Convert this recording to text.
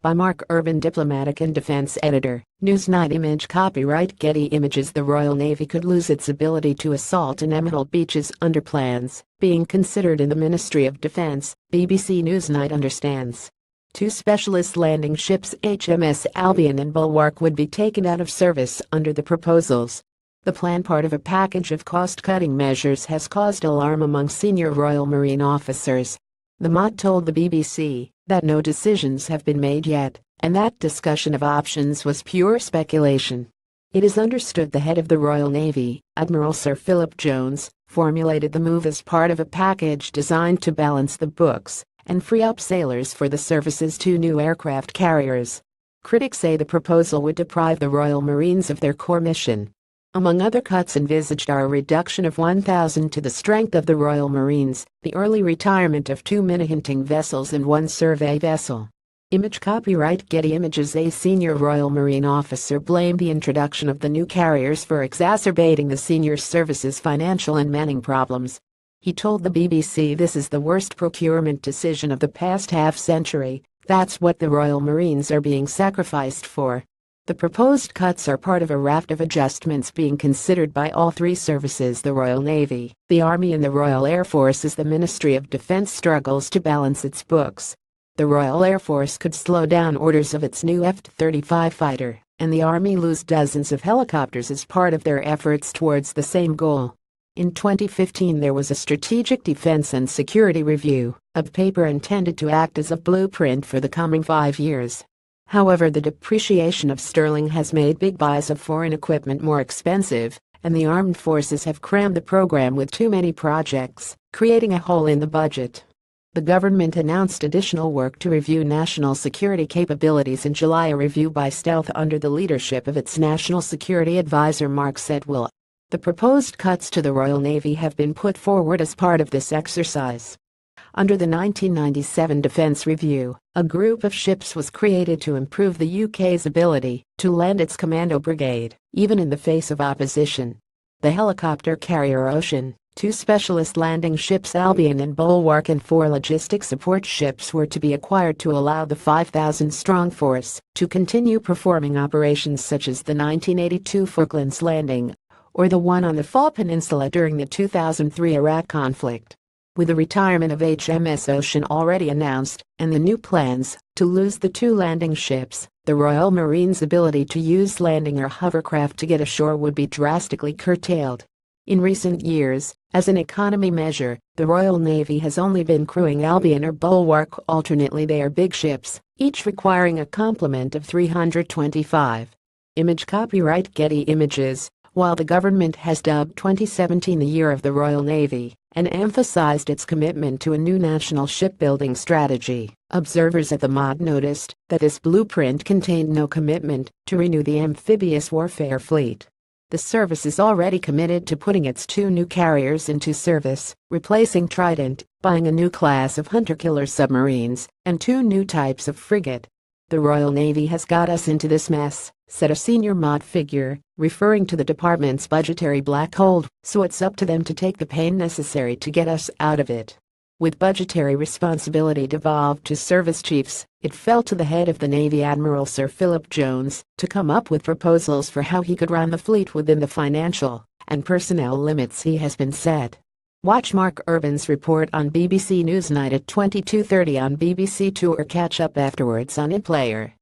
By Mark Urban, Diplomatic and Defense Editor, Newsnight. Image copyright Getty Images. The Royal Navy could lose its ability to assault and emerald beaches under plans being considered in the Ministry of Defense, BBC Newsnight understands. Two specialist landing ships, HMS Albion and Bulwark, would be taken out of service under the proposals. The plan, part of a package of cost-cutting measures, has caused alarm among senior Royal Marine officers. The Mott told the BBC that no decisions have been made yet, and that discussion of options was pure speculation. It is understood the head of the Royal Navy, Admiral Sir Philip Jones, formulated the move as part of a package designed to balance the books and free up sailors for the service's two new aircraft carriers. Critics say the proposal would deprive the Royal Marines of their core mission. Among other cuts envisaged are a reduction of 1,000 to the strength of the Royal Marines, the early retirement of 2 minihunting vessels and 1 survey vessel. Image copyright Getty Images. A senior Royal Marine officer blamed the introduction of the new carriers for exacerbating the senior service's financial and manning problems. He told the BBC, "This is the worst procurement decision of the past half-century. That's what the Royal Marines are being sacrificed for." The proposed cuts are part of a raft of adjustments being considered by all three services: the Royal Navy, the Army and the Royal Air Force, as the Ministry of Defense struggles to balance its books. The Royal Air Force could slow down orders of its new F-35 fighter, and the Army lose dozens of helicopters as part of their efforts towards the same goal. In 2015 there was a Strategic Defense and Security Review, a paper intended to act as a blueprint for the coming 5 years. However, the depreciation of sterling has made big buys of foreign equipment more expensive, and the armed forces have crammed the program with too many projects, creating a hole in the budget. The government announced additional work to review national security capabilities in July, a review by stealth under the leadership of its National Security Advisor Mark Sedwill. The proposed cuts to the Royal Navy have been put forward as part of this exercise. Under the 1997 Defence Review, a group of ships was created to improve the UK's ability to land its commando brigade, even in the face of opposition. The helicopter carrier Ocean, 2 specialist landing ships Albion and Bulwark, and 4 logistic support ships were to be acquired to allow the 5,000-strong force to continue performing operations such as the 1982 Falklands landing or the one on the Fall Peninsula during the 2003 Iraq conflict. With the retirement of HMS Ocean already announced, and the new plans to lose the 2 landing ships, the Royal Marines' ability to use landing or hovercraft to get ashore would be drastically curtailed. In recent years, as an economy measure, the Royal Navy has only been crewing Albion or Bulwark alternately. They are big ships, each requiring a complement of 325. Image copyright Getty Images. While the government has dubbed 2017 the Year of the Royal Navy and emphasized its commitment to a new national shipbuilding strategy, observers at the Mott noticed that this blueprint contained no commitment to renew the amphibious warfare fleet. The service is already committed to putting its 2 new carriers into service, replacing Trident, buying a new class of hunter-killer submarines, and 2 new types of frigate. "The Royal Navy has got us into this mess," said a senior Mott figure, referring to the department's budgetary black hole, "so it's up to them to take the pain necessary to get us out of it." With budgetary responsibility devolved to service chiefs, it fell to the head of the Navy, Admiral Sir Philip Jones, to come up with proposals for how he could run the fleet within the financial and personnel limits he has been set. Watch Mark Urban's report on BBC Newsnight at 22:30 on BBC Two, or catch up afterwards on iPlayer.